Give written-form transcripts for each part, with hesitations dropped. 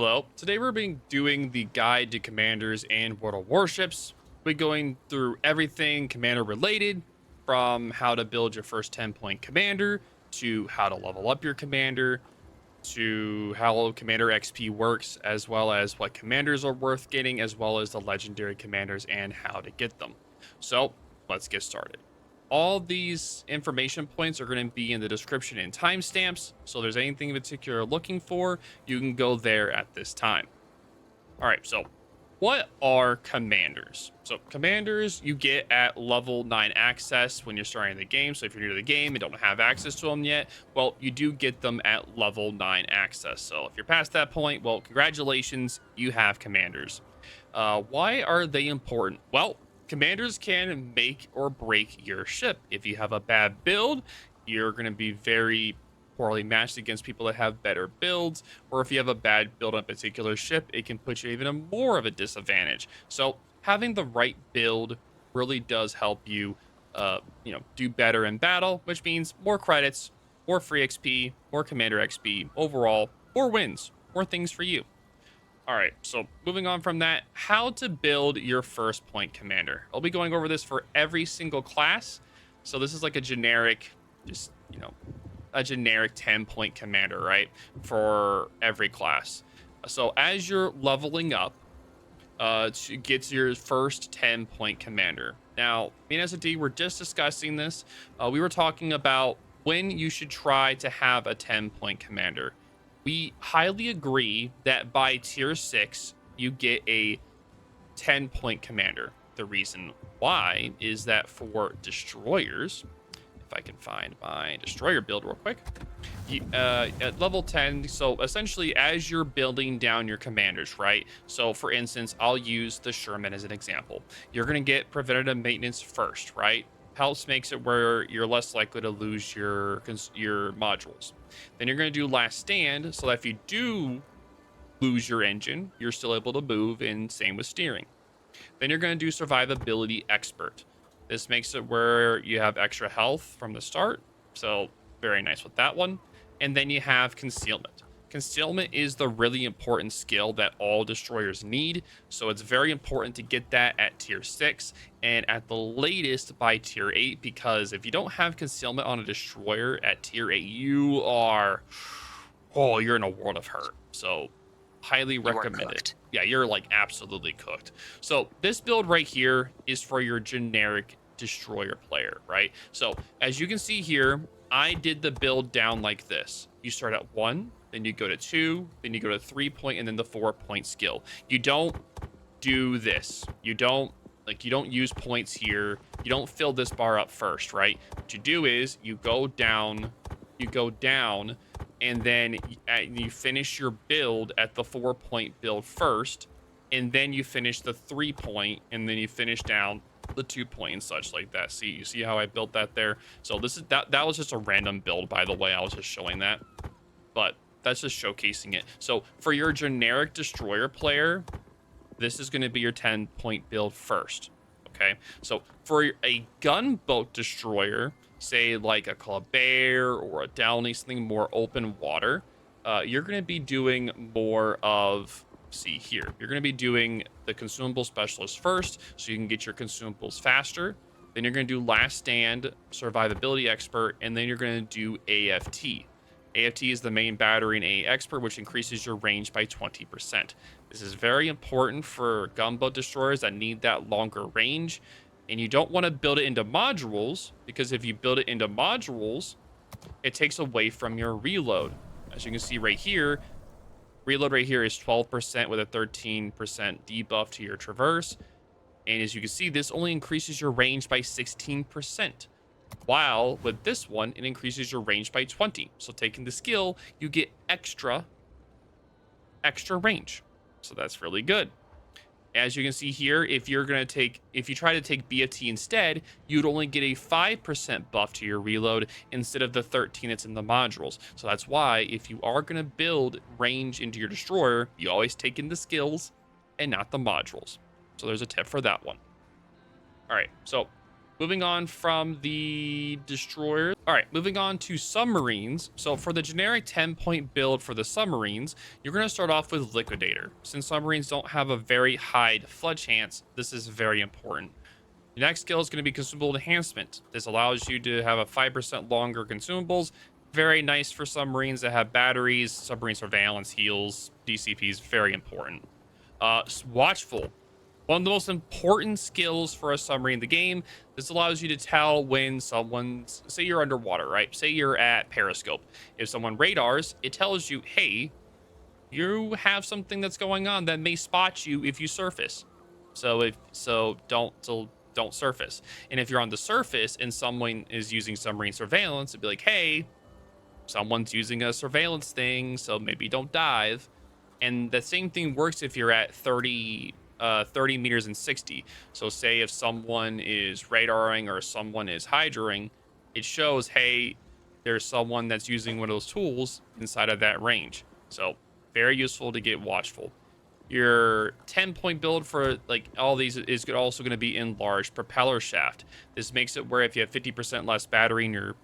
Hello. Today we're doing the guide to commanders and World of Warships. We're going through everything commander related, from how to build your first 10-point commander to how to level up your commander to how commander XP works, as well as what commanders are worth getting, as well as the legendary commanders and how to get them. So let's get started. All these information points are going to be in the description and timestamps. So if there's anything in particular you're looking for, you can go there at this time. All right, so what are commanders? So commanders you get at level 9 access when you're starting the game. So if you're new to the game and don't have access to them yet, well, you do get them at level 9 access. So if you're past that point, well, congratulations, you have commanders. Why are they important? Well, commanders can make or break your ship. If you have a bad build, you're going to be very poorly matched against people that have better builds, or if you have a bad build on a particular ship, it can put you even more of a disadvantage. So having the right build really does help you do better in battle, which means more credits, more free XP, more commander XP, overall more wins, more things for you. All right, so moving on from that, how to build your first point commander. I'll be going over this for every single class. So this is like a generic, a generic 10-point commander, right? For every class. So as you're leveling up to get to your first 10-point commander. Now, me and S&D were just discussing this. We were talking about when you should try to have a 10-point commander. We highly agree that by tier 6, you get a 10-point commander. The reason why is that for destroyers, if I can find my destroyer build real quick, at level 10, so essentially as you're building down your commanders, right? So for instance, I'll use the Sherman as an example. You're going to get preventative maintenance first, right? Helps makes it where you're less likely to lose your modules. Then you're going to do last stand, so that if you do lose your engine, you're still able to move, and same with steering. Then you're going to do survivability expert. This makes it where you have extra health from the start, so very nice with that one. And then you have concealment. Concealment is the really important skill that all destroyers need, so it's very important to get that at tier 6 and at the latest by tier 8, because if you don't have concealment on a destroyer at tier 8, you're in a world of hurt. So highly recommend it. Yeah, you're like absolutely cooked. So this build right here is for your generic destroyer player, right? So as you can see here, I did the build down like this. You start at 1, then you go to 2, then you go to 3-point, and then the 4-point skill. You don't do this. You don't use points here. You don't fill this bar up first, right? What you do is you go down, and then you finish your build at the 4-point build first, and then you finish the 3-point, and then you finish down the 2-point and such like that. See, you see how I built that there? So this is that was just a random build, by the way. I was just showing that, but that's just showcasing it. So for your generic destroyer player, this is going to be your 10-point build first. Okay, so for a gunboat destroyer, say like a Colbert or a Downey, something more open water, you're going to be doing more of, see here, you're going to be doing the consumable specialist first, so you can get your consumables faster. Then you're going to do last stand, survivability expert, and then you're going to do AFT. AFT is the main battery and A expert, which increases your range by 20%. This is very important for gunboat destroyers that need that longer range. And you don't want to build it into modules, because if you build it into modules, it takes away from your reload. As you can see right here, reload right here is 12% with a 13% debuff to your traverse. And as you can see, this only increases your range by 16%. While with this one, it increases your range by 20. So taking the skill, you get extra range. So that's really good. As you can see here, if you try to take BFT instead, you'd only get a 5% buff to your reload instead of the 13 that's in the modules. So that's why if you are going to build range into your destroyer, you always take in the skills and not the modules. So there's a tip for that one. All right, so Moving on from the destroyers. All right, moving on to submarines. So for the generic 10-point build for the submarines, you're going to start off with Liquidator. Since submarines don't have a very high flood chance, this is very important. The next skill is going to be consumable enhancement. This allows you to have a 5% longer consumables. Very nice for submarines that have batteries, submarine surveillance, heals, DCPs, very important. Watchful. One of the most important skills for a submarine in the game. This allows you to tell when someone's, say you're underwater, right? Say you're at periscope. If someone radars, it tells you, hey, you have something that's going on that may spot you if you surface. Don't surface. And if you're on the surface and someone is using submarine surveillance, it'd be like, hey, someone's using a surveillance thing, so maybe don't dive. And the same thing works if you're at 30 meters and 60. So say if someone is radaring or someone is hydraing, it shows, hey, there's someone that's using one of those tools inside of that range. So very useful to get watchful. Your 10-point build for like all these is also going to be enlarged propeller shaft. This makes it where if you have 50% less battery in your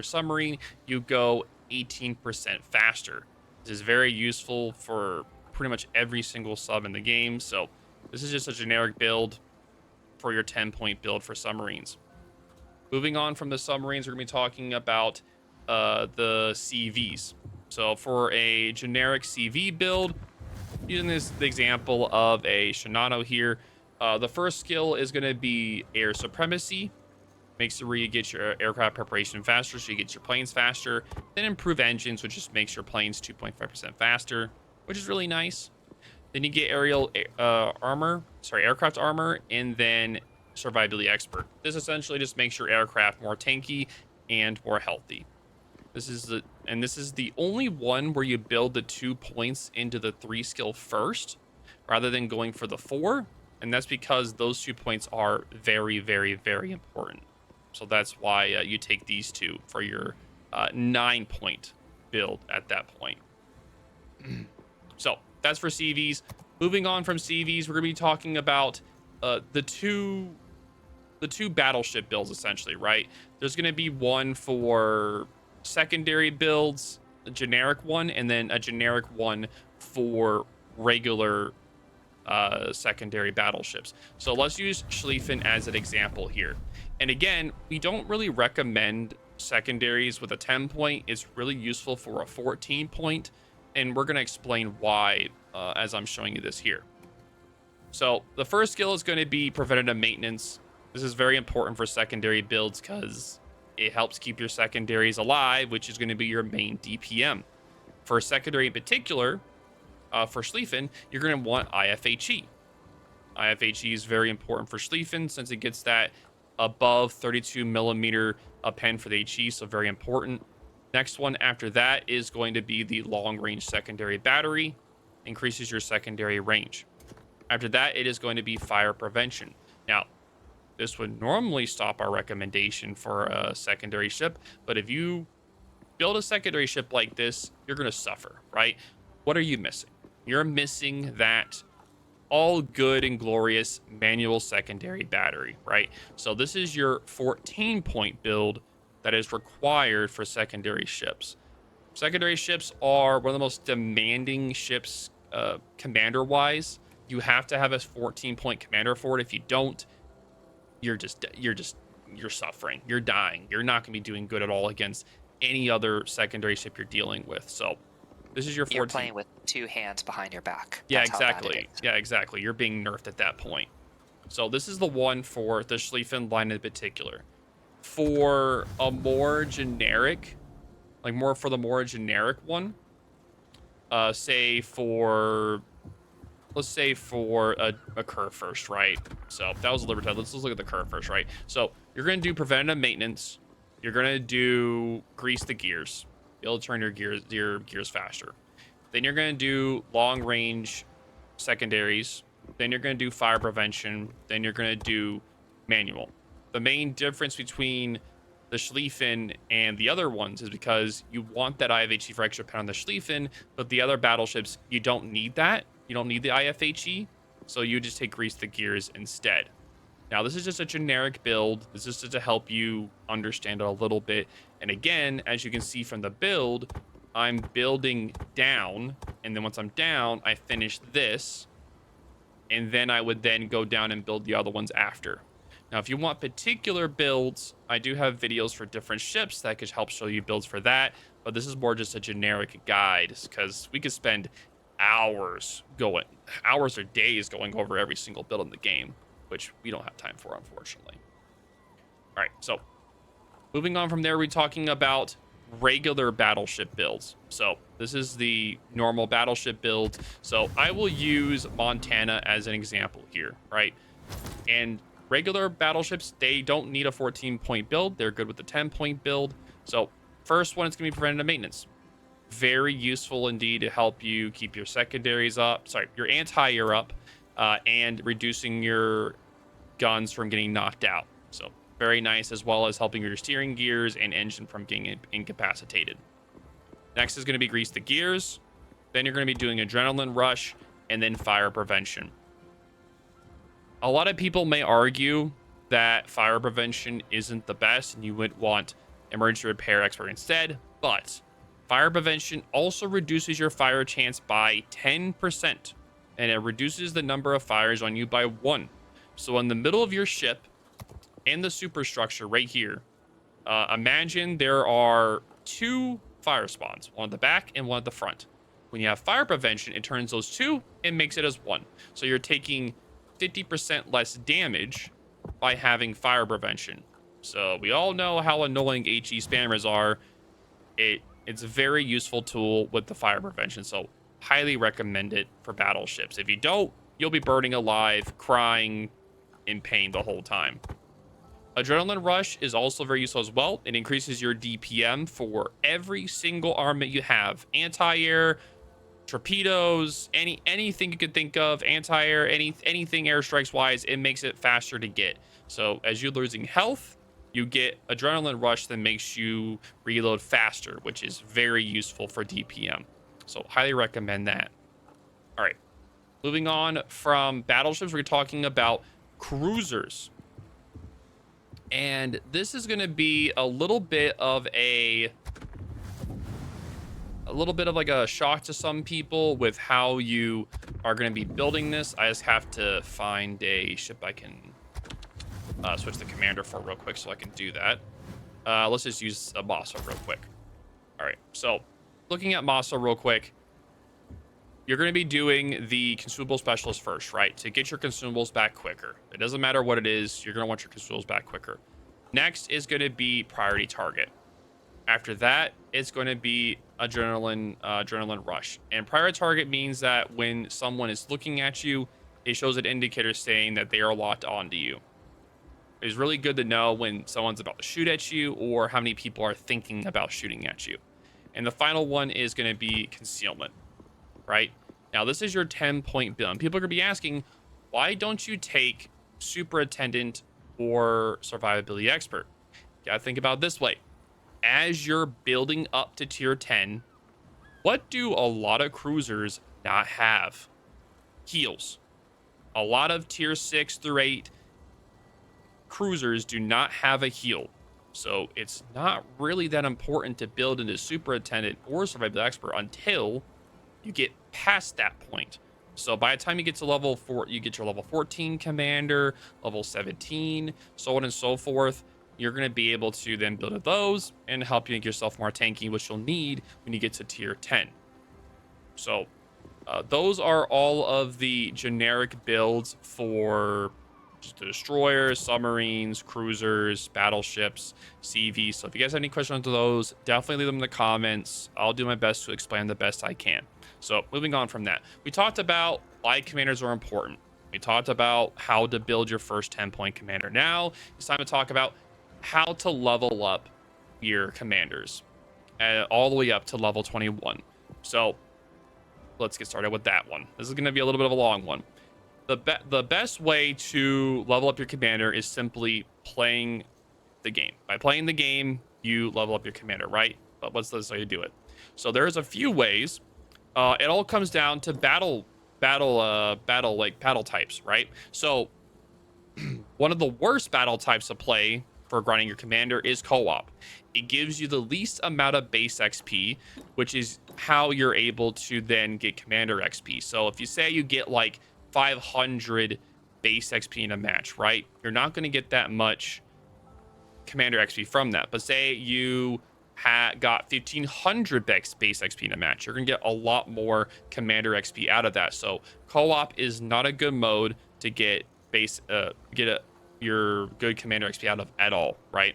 submarine, you go 18% faster. This is very useful for pretty much every single sub in the game. So this is just a generic build for your 10-point build for submarines. Moving on from the submarines, we're going to be talking about the CVs. So for a generic CV build, using the example of a Shinano here, the first skill is going to be air supremacy. Makes it where you get your aircraft preparation faster, so you get your planes faster. Then improve engines, which just makes your planes 2.5% faster, which is really nice. Then you get aircraft armor, and then survivability expert. This essentially just makes your aircraft more tanky and more healthy. This is the only one where you build the 2 points into the 3 skill first, rather than going for the 4. And that's because those 2 points are very, very, very important. So that's why you take these 2 for your 9-point build at that point. So that's for CVs. Moving on from CVs, we're going to be talking about the two battleship builds, essentially, right? There's going to be one for secondary builds, a generic one, and then a generic one for regular secondary battleships. So let's use Schlieffen as an example here. And again, we don't really recommend secondaries with a 10-point. It's really useful for a 14-point, and we're going to explain why as I'm showing you this here. So the first skill is going to be preventative maintenance. This is very important for secondary builds because it helps keep your secondaries alive, which is going to be your main DPM. For secondary in particular, for Schlieffen, you're going to want IFHE. IFHE is very important for Schlieffen since it gets that above 32 millimeter pen for the HE, so very important. Next one after that is going to be the long range secondary battery, increases your secondary range. After that, it is going to be fire prevention. Now, this would normally stop our recommendation for a secondary ship, but if you build a secondary ship like this, you're going to suffer, right? What are you missing? You're missing that all good and glorious manual secondary battery, right? So this is your 14-point build that is required for secondary ships. Secondary ships are one of the most demanding ships commander-wise. You have to have a 14-point commander for it. If you don't, you're suffering. You're dying. You're not going to be doing good at all against any other secondary ship you're dealing with. So this is your 14. You're playing with 2 hands behind your back. Yeah, exactly. Yeah, exactly. You're being nerfed at that point. So this is the one for the Schlieffen line in particular. For a more generic, for the more generic one, let's say for a curve first, right? So that was a Libertad. Let's look at the curve first, right? So you're going to do preventative maintenance. You're going to do grease the gears. You'll turn your gears faster. Then you're going to do long range secondaries. Then you're going to do fire prevention. Then you're going to do manual. The main difference between the Schlieffen and the other ones is because you want that IFHE for extra pen on the Schlieffen, but the other battleships, you don't need that. You don't need the IFHE, so you just take grease the gears instead. Now, this is just a generic build. This is just to help you understand it a little bit. And again, as you can see from the build, I'm building down. And then once I'm down, I finish this. And then I would then go down and build the other ones after. Now, if you want particular builds, I do have videos for different ships that could help show you builds for that. But this is more just a generic guide because we could spend hours or days going over every single build in the game, which we don't have time for, unfortunately. All right, so moving on from there, we're talking about regular battleship builds. So this is the normal battleship build. So I will use Montana as an example here, right? And regular battleships, they don't need a 14-point build. They're good with the 10-point build. So first one is going to be preventative maintenance. Very useful indeed to help you keep your secondaries up, your anti-air up, and reducing your guns from getting knocked out. So very nice, as well as helping your steering gears and engine from getting incapacitated. Next is going to be grease the gears. Then you're going to be doing adrenaline rush and then fire prevention. A lot of people may argue that fire prevention isn't the best and you would want emergency repair expert instead, but fire prevention also reduces your fire chance by 10%, and it reduces the number of fires on you by 1. So in the middle of your ship and the superstructure right here, imagine there are 2 fire spawns, one at the back and one at the front. When you have fire prevention, it turns those 2 and makes it as 1. So you're taking 50% less damage by having fire prevention. So we all know how annoying HE spammers are. It's a very useful tool with the fire prevention, so highly recommend it for battleships. If you don't, you'll be burning alive, crying in pain the whole time. Adrenaline rush is also very useful as well. It increases your DPM for every single armament you have. Anti-air, torpedoes, anything you could think of, anti-air, anything airstrikes wise, it makes it faster to get. So as you're losing health, you get adrenaline rush that makes you reload faster, which is very useful for DPM. So highly recommend that. All right, moving on from battleships, we're talking about cruisers. And this is going to be a little bit of like a shock to some people with how you are going to be building this. I just have to find a ship I can switch the commander for real quick so I can do that. Let's just use a Massa real quick. All right, so looking at Massa real quick, you're going to be doing the consumable specialist first, right? To get your consumables back quicker. It doesn't matter what it is, you're going to want your consumables back quicker. Next is going to be priority target. After that, it's going to be adrenaline rush. And priority target means that when someone is looking at you, it shows an indicator saying that they are locked onto you. It's really good to know when someone's about to shoot at you or how many people are thinking about shooting at you. And the final one is going to be concealment, right? Now, this is your 10-point build. And people are going to be asking, why don't you take superintendent or survivability expert? You got to think about it this way. As you're building up to tier 10, what do a lot of cruisers not have? Heals. A lot of tier 6 through 8 cruisers do not have a heal. So it's not really that important to build into superintendent or survivability expert until you get past that point. So by the time you get to level 4, you get your level 14 commander, level 17, so on and so forth. You're going to be able to then build those and help you make yourself more tanky, which you'll need when you get to tier 10. So those are all of the generic builds for just the destroyers, submarines, cruisers, battleships, CV. So if you guys have any questions on those, definitely leave them in the comments. I'll do my best to explain the best I can. So moving on from that, we talked about why commanders are important. We talked about how to build your first 10-point commander. Now it's time to talk about how to level up your commanders all the way up to level 21. So let's get started with that one. This is going to be a little bit of a long one. The best way to level up your commander is simply playing the game. By playing the game, you level up your commander, right? But let's how you do it. So there's a few ways. It all comes down to battle types, right? So One of the worst battle types to play for grinding your commander is co-op. It gives you the least amount of base XP, which is how you're able to then get commander XP. So if you say you get like 500 base XP in a match, right? You're not going to get that much commander XP from that. But say you got 1500 base XP in a match, you're going to get a lot more commander XP out of that. So co-op is not a good mode to get your good commander XP out of at all, right?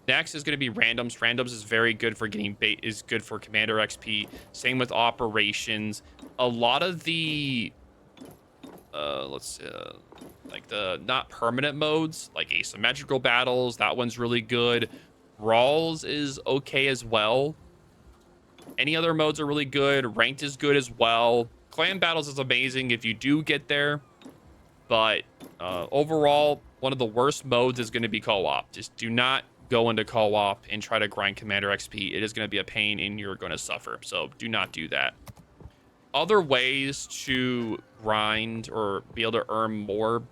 Next is going to be randoms. Randoms is very good for getting is good for commander XP. Same with operations. A lot of the like the not permanent modes, like asymmetrical battles, that one's really good. Brawls is okay as well. Any other modes are really good. Ranked is good as well. Clan battles is amazing if you do get there. But overall, one of the worst modes is going to be co-op. Just do not go into co-op and try to grind commander XP. It is going to be a pain and you're going to suffer. So do not do that. Other ways to grind or be able to earn more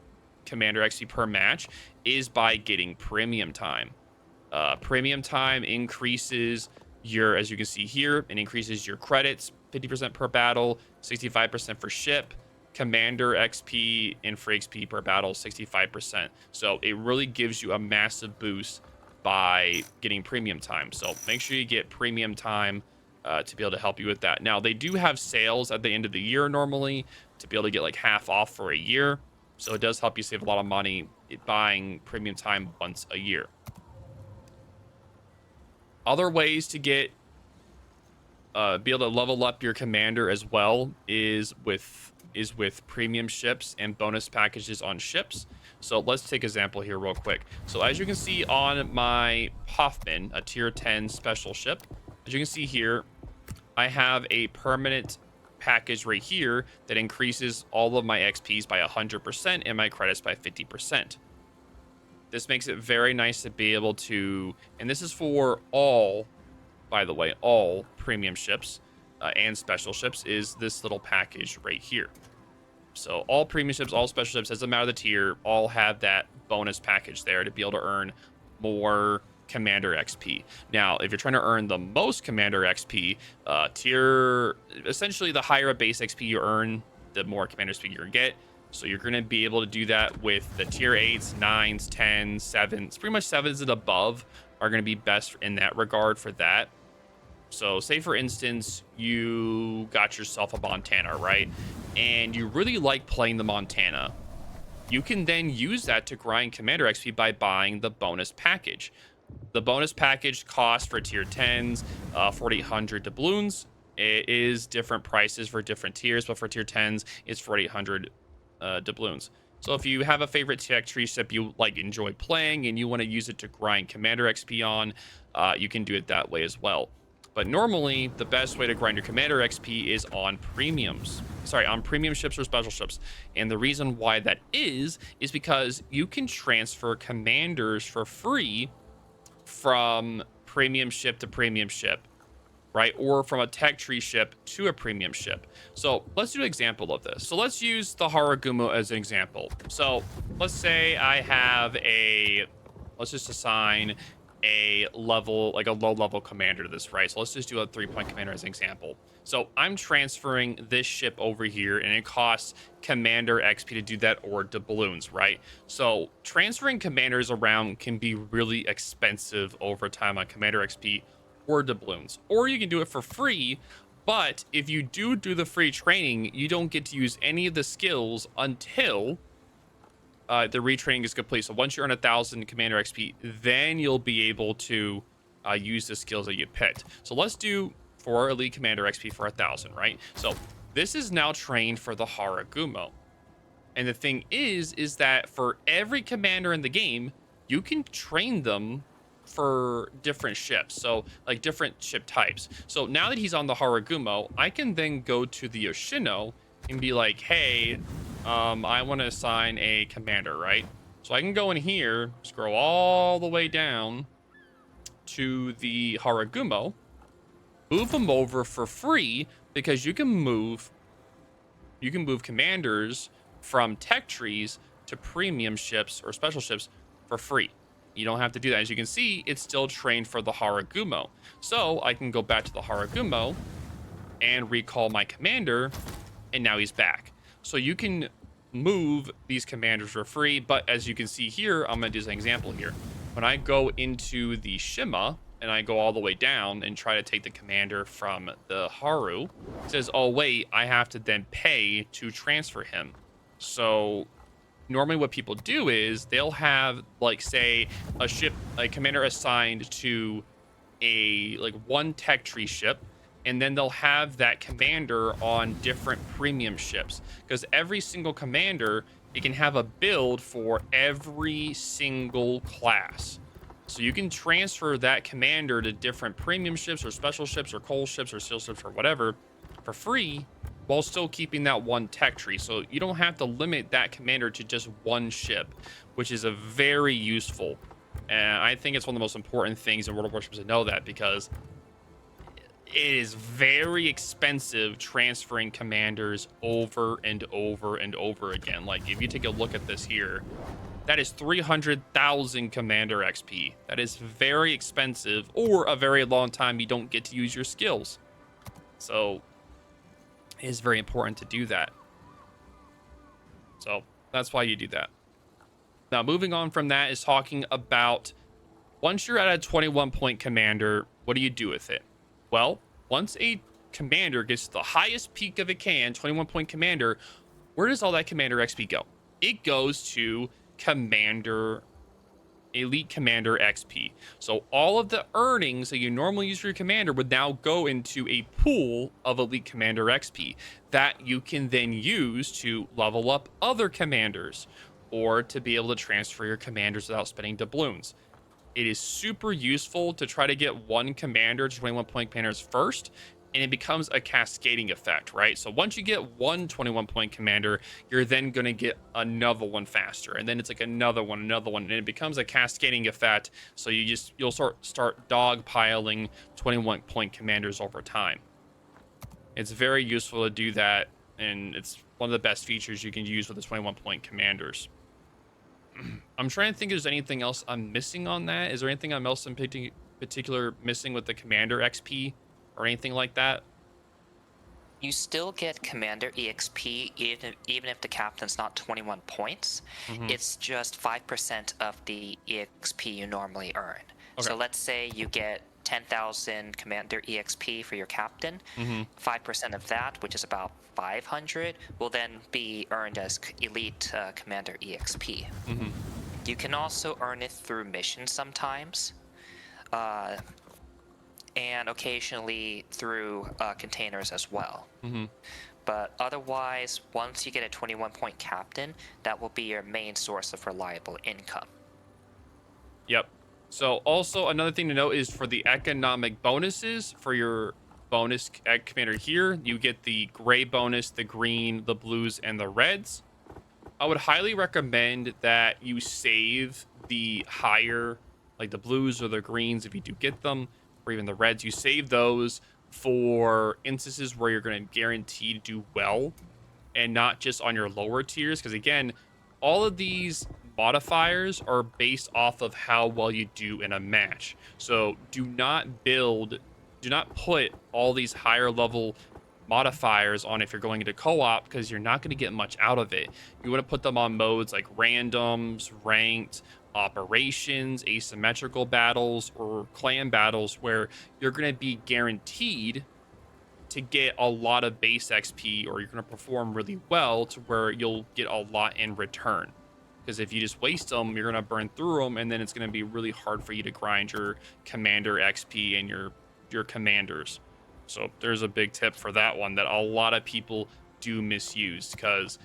commander XP per match is by getting premium time. Premium time increases your, as you can see here, it increases your credits 50% per battle, 65% for ship, commander XP, and free XP per battle 65%. So it really gives you a massive boost by getting premium time. So make sure you get premium time to be able to help you with that. Now, they do have sales at the end of the year normally to be able to get like half off for a year. So it does help you save a lot of money buying premium time once a year. Other ways to get be able to level up your commander as well is with premium ships and bonus packages on ships. So let's take an example here real quick. So as you can see on my Hoffman, a tier 10 special ship, as you can see here, I have a permanent package right here that increases all of my XPs by 100% and my credits by 50%. This makes it very nice to be able to, and this is for all, by the way, all premium ships and special ships, is this little package right here. So all premium ships, all special ships, doesn't matter the tier, all have that bonus package there to be able to earn more commander XP. Now, if you're trying to earn the most commander XP, essentially the higher a base XP you earn, the more commander XP you're gonna get. So you're gonna be able to do that with the tier 8s, 9s, 10s, 7s. Pretty much 7s and above are gonna be best in that regard for that. So say for instance, you got yourself a Montana, right? And you really like playing the Montana. You can then use that to grind commander XP by buying the bonus package. The bonus package costs for tier 10s 4,800 doubloons. It is different prices for different tiers, but for tier 10s, it's 4,800 doubloons. So if you have a favorite tech tree ship you like enjoy playing and you want to use it to grind commander XP on, you can do it that way as well. But normally, the best way to grind your commander XP is on premiums. Sorry, on premium ships or special ships. And the reason why that is because you can transfer commanders for free from premium ship to premium ship, right? Or from a tech tree ship to a premium ship. So let's do an example of this. So let's use the Haragumo as an example. So let's say I have let's just assign a level, like a low level commander to this, right? So let's just do a 3-point commander as an example. So I'm transferring this ship over here and it costs commander XP to do that or doubloons, right? So transferring commanders around can be really expensive over time on commander XP or doubloons. Or you can do it for free, but if you do the free training, you don't get to use any of the skills until the retraining is complete. So once you earn 1,000 commander XP, then you'll be able to use the skills that you picked. So let's do for elite commander XP for 1,000, right? So this is now trained for the Haragumo. And the thing is that for every commander in the game, you can train them for different ships. So like different ship types. So now that he's on the Haragumo, I can then go to the Yoshino and be like, hey, I want to assign a commander, right? So I can go in here, scroll all the way down to the Haragumo, move them over for free because you can move commanders from tech trees to premium ships or special ships for free. You don't have to do that. As you can see, it's still trained for the Haragumo. So I can go back to the Haragumo and recall my commander, and now he's back. So you can move these commanders for free, but as you can see here, I'm going to do an example here. When I go into the Shima and I go all the way down and try to take the commander from the Haru, it says, oh wait, I have to then pay to transfer him. So normally what people do is they'll have, like, say a ship, a commander assigned to a like one tech tree ship, and then they'll have that commander on different premium ships, because every single commander, it can have a build for every single class. So you can transfer that commander to different premium ships or special ships or coal ships or steel ships or whatever for free, while still keeping that one tech tree. So you don't have to limit that commander to just one ship, which is a very useful. And I think it's one of the most important things in World of Warships to know that, because it is very expensive transferring commanders over and over and over again. Like, if you take a look at this here, that is 300,000 commander XP. That is very expensive, or a very long time you don't get to use your skills. So it is very important to do that. So that's why you do that. Now, moving on from that is talking about, once you're at a 21-point commander, what do you do with it? Well, once a commander gets to the highest peak of it can, 21-point commander, where does all that commander XP go? It goes to elite commander XP. So all of the earnings that you normally use for your commander would now go into a pool of elite commander XP that you can then use to level up other commanders, or to be able to transfer your commanders without spending doubloons. It is super useful to try to get one commander to 21-point commanders first, and it becomes a cascading effect, right? So once you get one 21-point commander, you're then going to get another one faster, and then it's like another one, and it becomes a cascading effect. So you'll start dogpiling 21-point commanders over time. It's very useful to do that, and it's one of the best features you can use with the 21-point commanders. I'm trying to think if there's anything else I'm missing on that. Is there anything else in particular missing with the commander XP or anything like that? You still get commander EXP even if the captain's not 21 points. It's just 5% of the EXP you normally earn. Okay. So let's say you get 10,000 commander EXP for your captain. 5% of that, which is about 500, will then be earned as elite commander EXP. You can also earn it through missions sometimes, and occasionally through containers as well. But otherwise, once you get a 21-point captain, that will be your main source of reliable income. Yep. So also another thing to note is for the economic bonuses for your bonus commander here, you get the gray bonus, the green, the blues, and the reds. I would highly recommend that you save the higher, like the blues or the greens, if you do get them, or even the reds. You save those for instances where you're going to guarantee to do well, and not just on your lower tiers, because again, all of these modifiers are based off of how well you do in a match. So do not put all these higher level modifiers on if you're going into co-op, because you're not going to get much out of it. You want to put them on modes like randoms, ranked, operations, asymmetrical battles, or clan battles, where you're going to be guaranteed to get a lot of base XP, or you're going to perform really well to where you'll get a lot in return. Because if you just waste them, you're going to burn through them, and then it's going to be really hard for you to grind your commander XP and your commanders. So there's a big tip for that one that a lot of people do misuse, because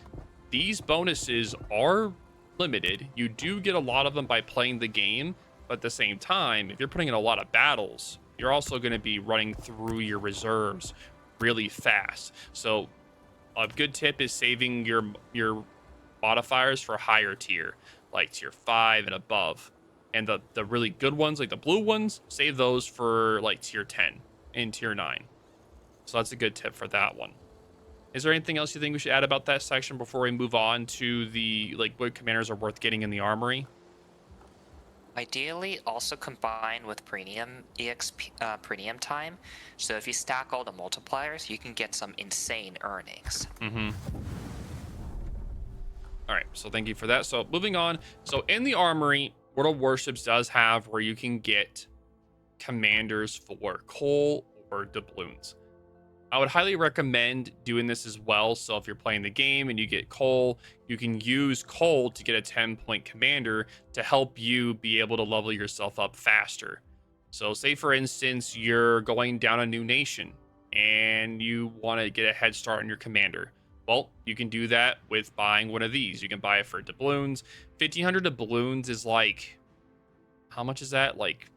these bonuses are limited. You do get a lot of them by playing the game, but at the same time, if you're putting in a lot of battles, you're also going to be running through your reserves really fast. So a good tip is saving your modifiers for higher tier, like tier 5 and above, and the really good ones, like the blue ones, save those for like tier 10 and tier 9. So that's a good tip for that one. Is there anything else you think we should add about that section before we move on to the like what commanders are worth getting in the armory? Ideally, also combine with premium EXP, premium time. So if you stack all the multipliers, you can get some insane earnings. Mm-hmm. All right, so thank you for that. So moving on. So in the armory, World of Warships does have where you can get commanders for coal or doubloons. I would highly recommend doing this as well. So if you're playing the game and you get coal, you can use coal to get a 10-point commander to help you be able to level yourself up faster. So say for instance, you're going down a new nation and you want to get a head start on your commander. Well, you can do that with buying one of these. You can buy it for doubloons. 1,500 doubloons is like, how much is that? Like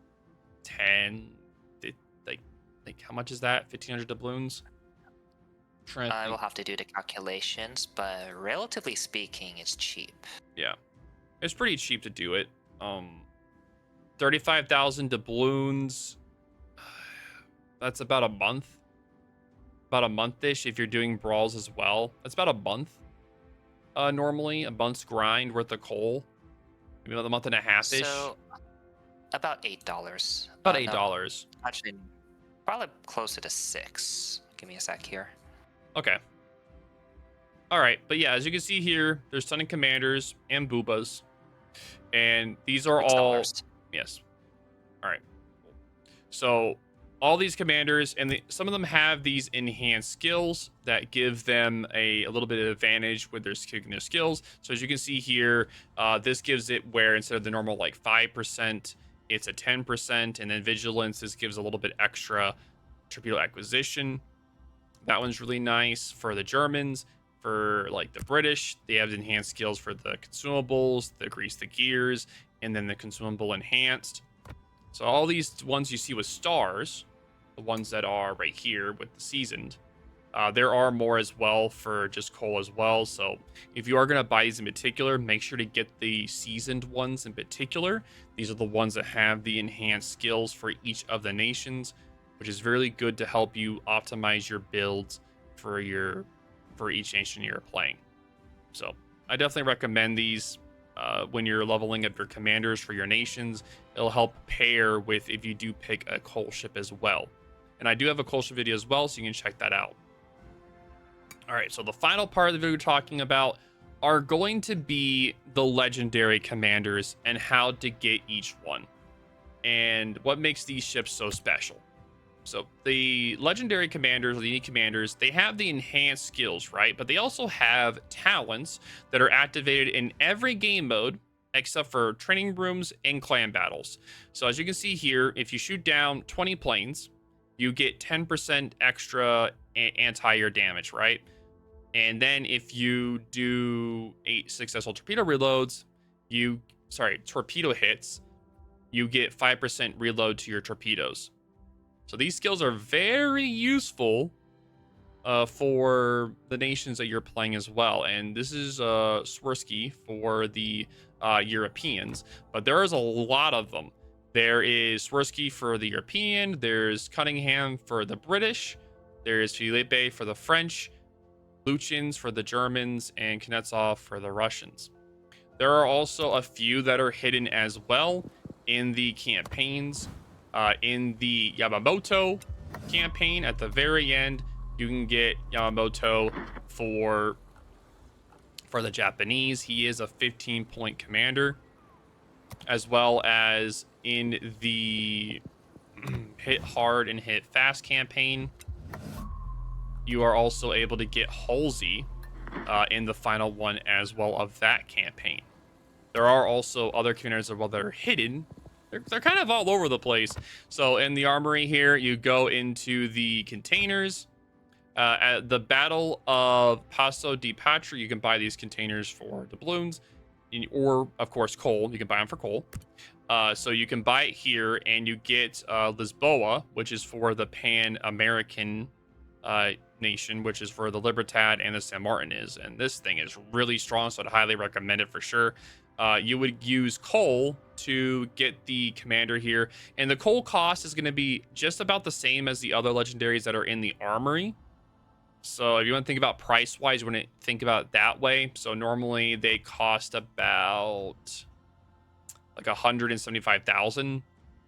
10, like how much is that? 1,500 doubloons? Trying to I will think. have to do the calculations, but relatively speaking, it's cheap. Yeah, it's pretty cheap to do it. 35,000 doubloons. That's about a month. About a month-ish if you're doing brawls as well. That's about a month. Normally a month's grind worth of coal. Maybe about a month and a half-ish. So about $8. About No, $8. actually, probably closer to 6. Give me a sec here. Okay. All right, but yeah, as you can see here, there's ton of commanders and boobas, and these are all $6. yes. All right. So all these commanders, and some of them have these enhanced skills that give them a little bit of advantage with their skills. So as you can see here, this gives it where instead of the normal like 5%, it's a 10%, and then vigilance, this gives a little bit extra torpedo acquisition. That one's really nice for the Germans. For like the British, they have enhanced skills for the consumables, the grease the gears, and then the consumable enhanced. So all these ones you see with stars, the ones that are right here with the seasoned, there are more as well for just coal as well. So if you are going to buy these in particular, make sure to get the seasoned ones in particular. These are the ones that have the enhanced skills for each of the nations, which is really good to help you optimize your builds for each nation you're playing. So I definitely recommend these when you're leveling up your commanders for your nations. It'll help pair with if you do pick a coal ship as well. And I do have a coal ship video as well, so you can check that out. All right, so the final part of the video we're talking about are going to be the legendary commanders and how to get each one and what makes these ships so special. So the legendary commanders or the unique commanders, they have the enhanced skills, right? But they also have talents that are activated in every game mode except for training rooms and clan battles. So as you can see here, if you shoot down 20 planes, you get 10% extra anti-air damage, right? And then if you do 8 successful torpedo reloads, torpedo hits, you get 5% reload to your torpedoes. So these skills are very useful for the nations that you're playing as well. And this is Swirsky for the Europeans, but there is a lot of them. There is Swirsky for the European, there's Cunningham for the British, there's Philippe for the French, Luchins for the Germans, and Kuznetsov for the Russians. There are also a few that are hidden as well in the campaigns. In the Yamamoto campaign at the very end, you can get Yamamoto for the Japanese. He is a 15-point commander, as well as in the hit hard and hit fast campaign. You are also able to get Halsey in the final one as well of that campaign. There are also other commanders as well that are hidden. They're kind of all over the place. So in the armory here, you go into the containers. At the Battle of Passo di Patria, you can buy these containers for doubloons, or of course coal. You can buy them for coal. So you can buy it here, and you get Lisboa, which is for the Pan-American nation, which is for the Libertad and the San Martin is. And this thing is really strong, so I'd highly recommend it for sure. You would use coal to get the commander here, and the coal cost is going to be just about the same as the other legendaries that are in the armory. So if you want to think about price wise, you want to think about it that way. So normally they cost about like 175,000.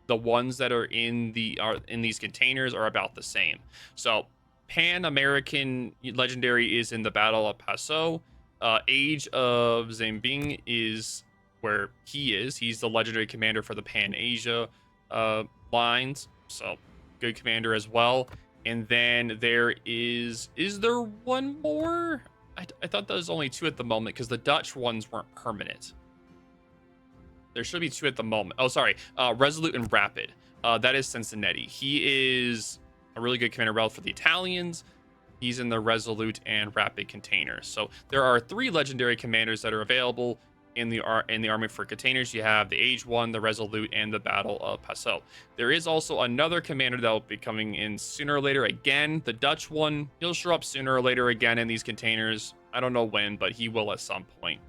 The ones that are in these containers are about the same. So Pan American Legendary is in the Battle of Paso. Age of Zambing is where he is. He's the legendary commander for the Pan Asia lines. So good commander as well. And then there is there one more? I thought there was only two at the moment because the Dutch ones weren't permanent. There should be two at the moment. Oh, sorry. Resolute and Rapid. That is Cincinnati. He is a really good commander rel for the Italians. He's in the Resolute and Rapid containers. So there are three legendary commanders that are available in the army for containers. You have the Age one, the Resolute, and the Battle of Paso. There is also another commander that will be coming in sooner or later. Again, the Dutch one. He'll show up sooner or later again in these containers. I don't know when, but he will at some point.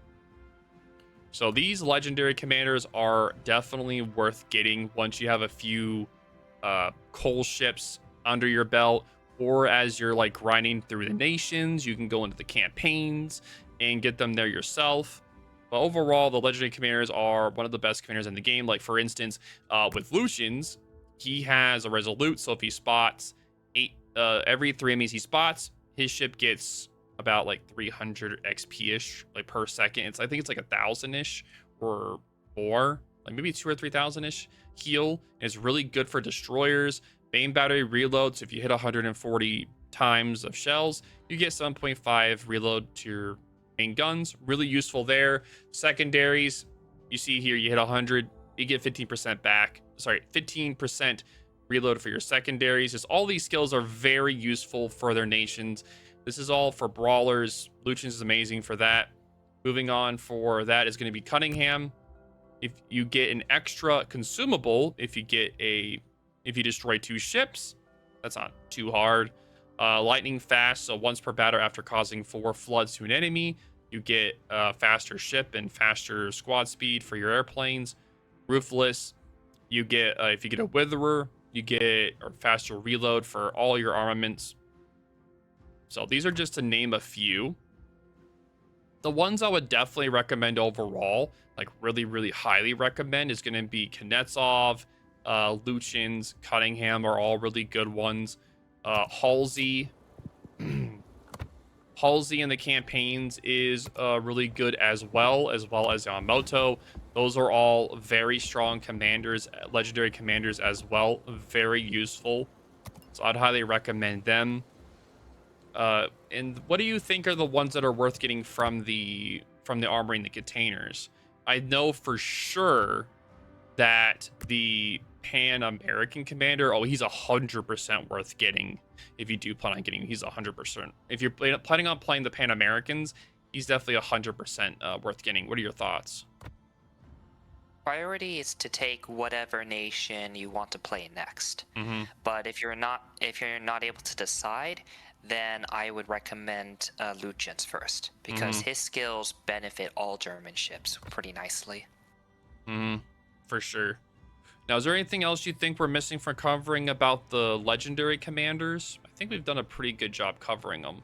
So these legendary commanders are definitely worth getting once you have a few coal ships under your belt, or as you're like grinding through the nations, you can go into the campaigns and get them there yourself. But overall, the legendary commanders are one of the best commanders in the game. Like for instance, with Lucian's, he has a Resolute, so if he spots every 3 enemies he spots, his ship gets about like 300 XP ish, like per second. I think it's like 1,000 ish or more, like maybe 2 or 3,000 ish heal. It's really good for destroyers. Main battery reload. So if you hit 140 times of shells, you get 7.5 reload to your main guns. Really useful there. Secondaries, you see here, you hit 100, you get 15% back. Sorry, 15% reload for your secondaries. Just all these skills are very useful for their nations. This is all for brawlers. Lucian's is amazing for that. Moving on for that is going to be Cunningham. If you get an extra consumable, if you destroy 2 ships, that's not too hard. Lightning fast, so once per battle after causing 4 floods to an enemy, you get a faster ship and faster squad speed for your airplanes. Ruthless, you get if you get a Witherer, you get a faster reload for all your armaments. So these are just to name a few. The ones I would definitely recommend overall, like really, really highly recommend, is going to be Kuznetsov, Lucian's, Cunningham are all really good ones. Halsey. Halsey in the campaigns is really good as well as Yamamoto. Those are all very strong commanders, legendary commanders as well. Very useful. So I'd highly recommend them. And what do you think are the ones that are worth getting from the armory and the containers? I know for sure that the Pan American commander, he's 100% worth getting. If you do plan on getting him, he's 100%. If you're planning on playing the Pan Americans, he's definitely 100% worth getting. What are your thoughts? Priority is to take whatever nation you want to play next. Mm-hmm. But if you're not able to decide, then I would recommend Lucian's first, because his skills benefit all German ships pretty nicely. For sure. Now, is there anything else you think we're missing from covering about the legendary commanders? I think we've done a pretty good job covering them.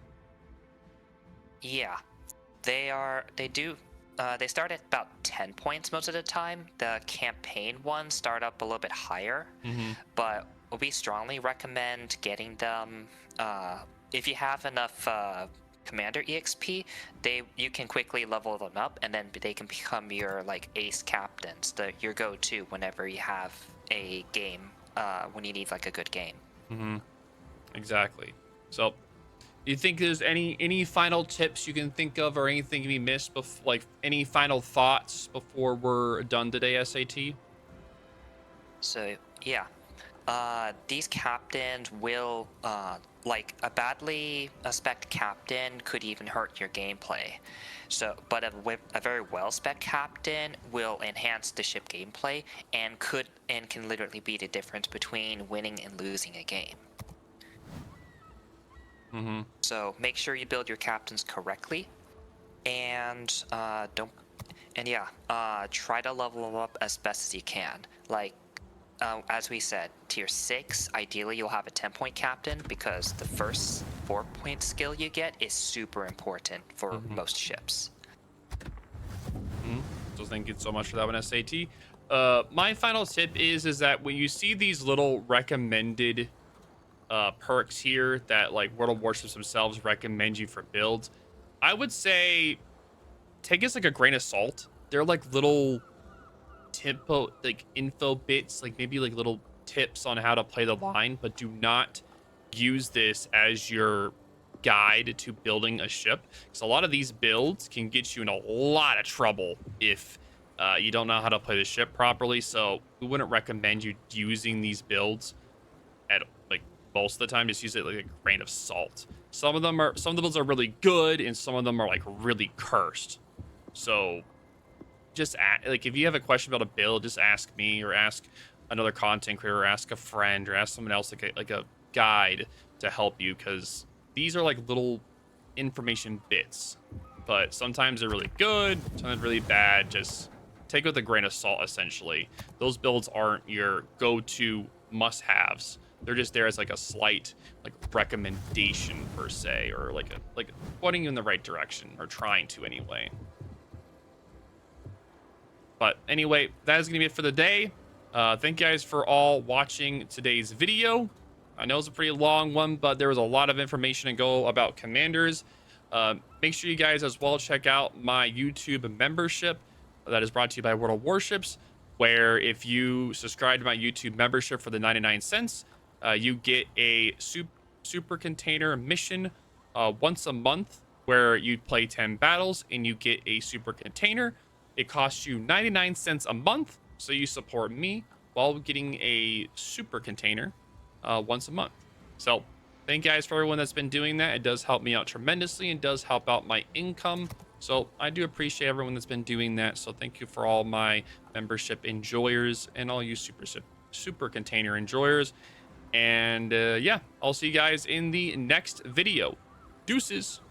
Yeah, they start at about 10 points most of the time. The campaign ones start up a little bit higher, but we strongly recommend getting them. If you have enough commander EXP, you can quickly level them up, and then they can become your like ace captains, your go-to whenever you have a game, when you need like a good game. Exactly. So, do you think there's any final tips you can think of, or anything we missed, like any final thoughts before we're done today, SAT? So yeah, these captains will like a badly spec'd captain could even hurt your gameplay. So, but a very well spec'd captain will enhance the ship gameplay and can literally be the difference between winning and losing a game. So make sure you build your captains correctly, and try to level them up as best as you can. Like, as we said, tier 6, ideally you'll have a 10-point captain, because the first 4-point skill you get is super important for Mhm. most ships. Mhm. So thank you so much for that one, SAT. My final tip is that when you see these little recommended perks here that like World of Warships themselves recommend you for builds, I would say take it like a grain of salt. They're like little tempo, like info bits, like maybe like little tips on how to play the line, but do not use this as your guide to building a ship. Because a lot of these builds can get you in a lot of trouble if you don't know how to play the ship properly. So we wouldn't recommend you using these builds at like most of the time. Just use it like a grain of salt. Some of the builds are really good, and some of them are like really cursed. So just like if you have a question about a build, just ask me or ask another content creator, or ask a friend, or ask someone else like a guide to help you, because these are like little information bits. But sometimes they're really good, sometimes really bad. Just take it with a grain of salt. Essentially, those builds aren't your go-to must-haves. They're just there as like a slight like recommendation per se, or like pointing you in the right direction, or trying to anyway. But anyway, that is going to be it for the day. Thank you guys for all watching today's video. I know it's a pretty long one, but there was a lot of information to go about commanders. Make sure you guys as well check out my YouTube membership that is brought to you by World of Warships, where if you subscribe to my YouTube membership for the 99 cents, you get a super container mission once a month where you play 10 battles and you get a super container. It costs you 99 cents a month, so you support me while getting a super container once a month. So thank you guys for everyone that's been doing that. It does help me out tremendously and does help out my income. So I do appreciate everyone that's been doing that. So thank you for all my membership enjoyers and all you super container enjoyers. And yeah, I'll see you guys in the next video. Deuces.